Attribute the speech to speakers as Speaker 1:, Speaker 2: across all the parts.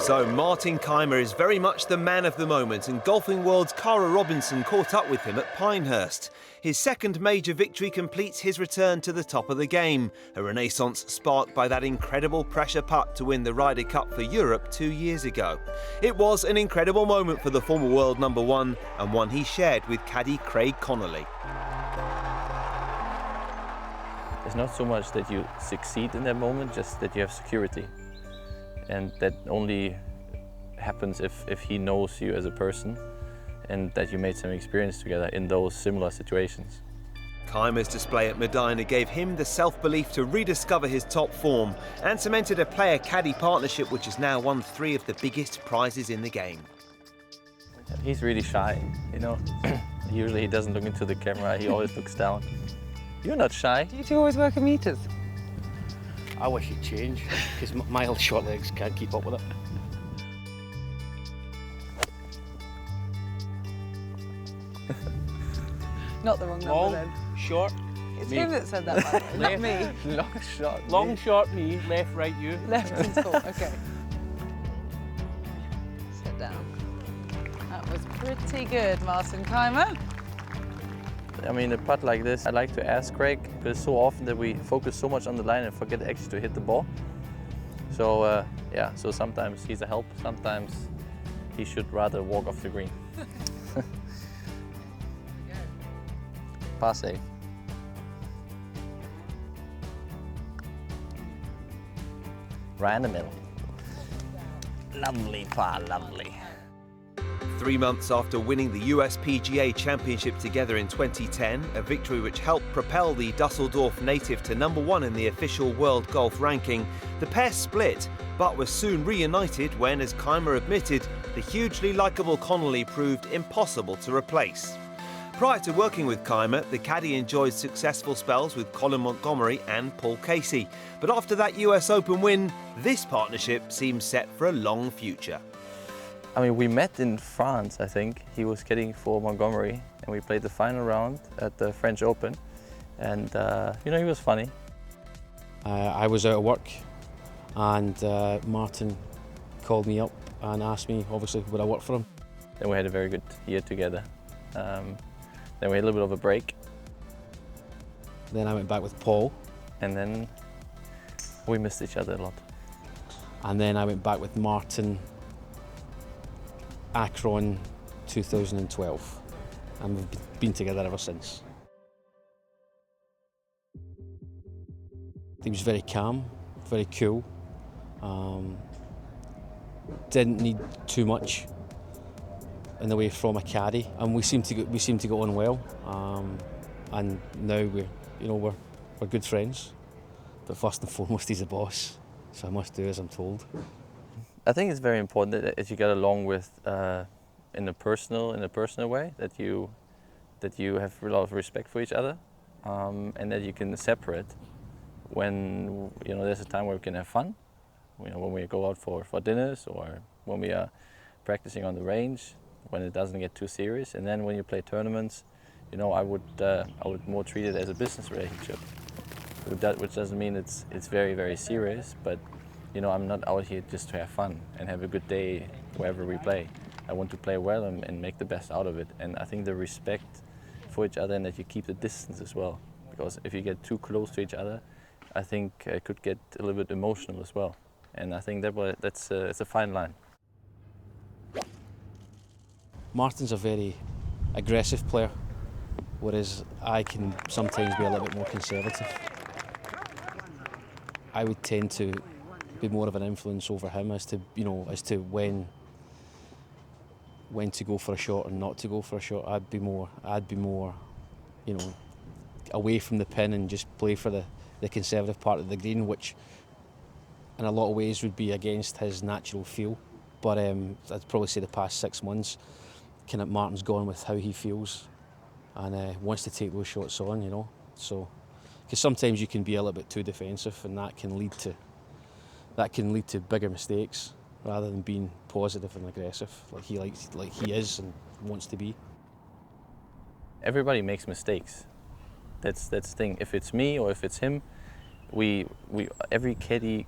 Speaker 1: So Martin Kaymer is very much the man of the moment, and golfing world's Cara Robinson caught up with him at Pinehurst. His second major victory completes his return to the top of the game, a renaissance sparked by that incredible pressure putt to win the Ryder Cup for Europe 2 years ago. It was an incredible moment for the former world number one, and one he shared with caddy Craig Connelly.
Speaker 2: It's not so much that you succeed in that moment, just that you have security. And that only happens if he knows you as a person and that you made some experience together in those similar situations.
Speaker 1: Kaymer's display at Medina gave him the self-belief to rediscover his top form and cemented a player-caddy partnership which has now won 3 of the biggest prizes in the game.
Speaker 2: He's really shy, you know. Usually he doesn't look into the camera, he always looks down. You're not shy.
Speaker 3: Do you two always work in meters?
Speaker 4: I wish you'd change, because my short legs can't keep up with it.
Speaker 3: Not the wrong number
Speaker 4: Long,
Speaker 3: then.
Speaker 4: short,
Speaker 3: It's
Speaker 4: me.
Speaker 3: him that said that, by the way, not me.
Speaker 2: Long shot.
Speaker 4: Long, short, me, left, right, you.
Speaker 3: Left and short, okay. Sit down. That was pretty good, Martin Kaymer.
Speaker 2: I mean, a putt like this, I like to ask Craig, because so often that we focus so much on the line and forget actually to hit the ball. So yeah, so sometimes he's a help, sometimes he should rather walk off the green. Pass safe. Right in the middle. Lovely par, lovely.
Speaker 1: 3 months after winning the US PGA Championship together in 2010, a victory which helped propel the Dusseldorf native to #1 in the official world golf ranking, the pair split, but were soon reunited when, as Kaymer admitted, the hugely likeable Connelly proved impossible to replace. Prior to working with Kaymer, the caddy enjoyed successful spells with Colin Montgomery and Paul Casey, but after that US Open win, this partnership seems set for a long future.
Speaker 2: I mean, we met in France, I think. He was caddying for Montgomery, and we played the final round at the French Open. And, you know, he was funny.
Speaker 4: I was out of work, and Martin called me up and asked me, obviously, would I work for him.
Speaker 2: Then we had a very good year together. Then we had a little bit of a break.
Speaker 4: Then I went back with Paul.
Speaker 2: And then we missed each other a lot.
Speaker 4: And then I went back with Martin, Akron 2012, and we've been together ever since. He was very calm, very cool, didn't need too much in the way from a caddy, and we seem to get on well, and now we're good friends. But first and foremost, he's the boss, so I must do as I'm told.
Speaker 2: I think it's very important that you get along with in a personal way, that you have a lot of respect for each other, and that you can separate when there's a time where we can have fun, when we go out for dinners or when we are practicing on the range, when it doesn't get too serious, and then when you play tournaments, I would more treat it as a business relationship, which doesn't mean it's very, very serious, but I'm not out here just to have fun and have a good day wherever we play. I want to play well and make the best out of it. And I think the respect for each other, and that you keep the distance as well. Because if you get too close to each other, I think it could get a little bit emotional as well. And I think it's a fine line.
Speaker 4: Martin's a very aggressive player, whereas I can sometimes be a little bit more conservative. I would tend to be more of an influence over him as to when to go for a shot and not to go for a shot. I'd be more away from the pin and just play for the conservative part of the green, which in a lot of ways would be against his natural feel. But I'd probably say the past 6 months, kind of Martin's gone with how he feels and wants to take those shots on, So, because sometimes you can be a little bit too defensive, and that can lead to bigger mistakes rather than being positive and aggressive like he is and wants to be.
Speaker 2: Everybody makes mistakes. That's the thing. If it's me or if it's him, every caddy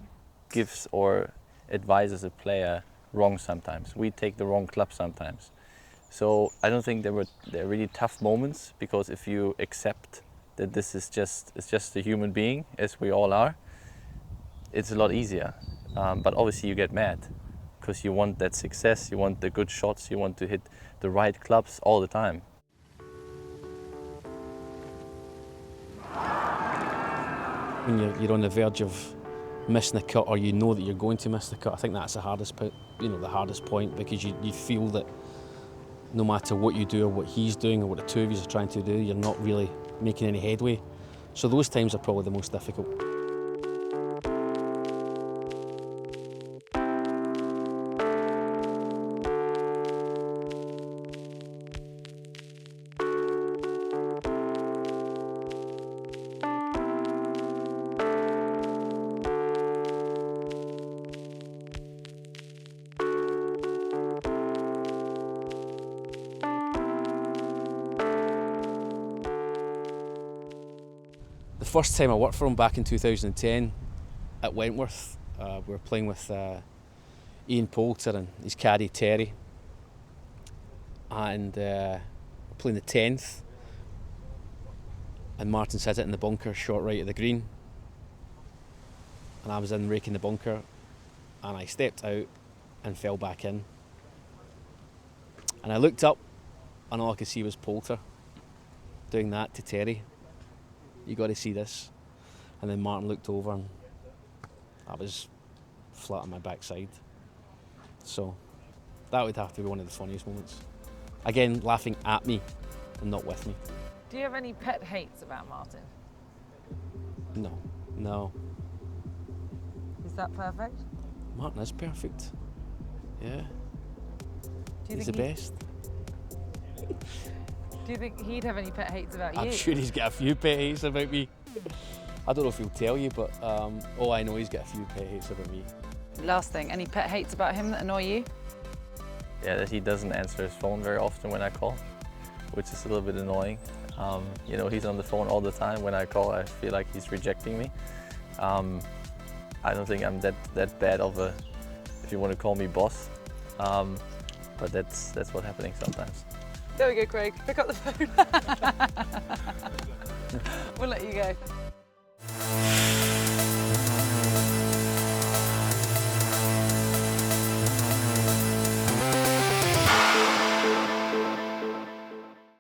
Speaker 2: gives or advises a player wrong sometimes. We take the wrong club sometimes. So I don't think there are really tough moments, because if you accept that this is just a human being, as we all are, it's a lot easier. But obviously you get mad, because you want that success, you want the good shots, you want to hit the right clubs all the time.
Speaker 4: When you're on the verge of missing the cut, or you know that you're going to miss the cut, I think that's the hardest point, because you feel that no matter what you do or what he's doing or what the two of you are trying to do, you're not really making any headway. So those times are probably the most difficult. The first time I worked for him back in 2010 at Wentworth, we were playing with Ian Poulter and his caddy Terry, and playing the 10th, and Martin hit it in the bunker, short right of the green, and I was in raking the bunker, and I stepped out and fell back in, and I looked up and all I could see was Poulter doing that to Terry. You got to see this. And then Martin looked over and I was flat on my backside. So that would have to be one of the funniest moments. Again, laughing at me and not with me.
Speaker 3: Do you have any pet hates about Martin?
Speaker 4: No.
Speaker 3: Is that perfect?
Speaker 4: Martin is perfect. Yeah. He's the best.
Speaker 3: Do you think he'd have any pet hates about you?
Speaker 4: I'm sure he's got a few pet hates about me. I don't know if he'll tell you, but I know he's got a few pet hates about me.
Speaker 3: Last thing, any pet hates about him that annoy you?
Speaker 2: Yeah, that he doesn't answer his phone very often when I call, which is a little bit annoying. You know, he's on the phone all the time. When I call, I feel like he's rejecting me. I don't think I'm that bad of a, if you want to call me boss, but that's what's happening sometimes.
Speaker 3: There we go, Craig. Pick up the phone. We'll let you go.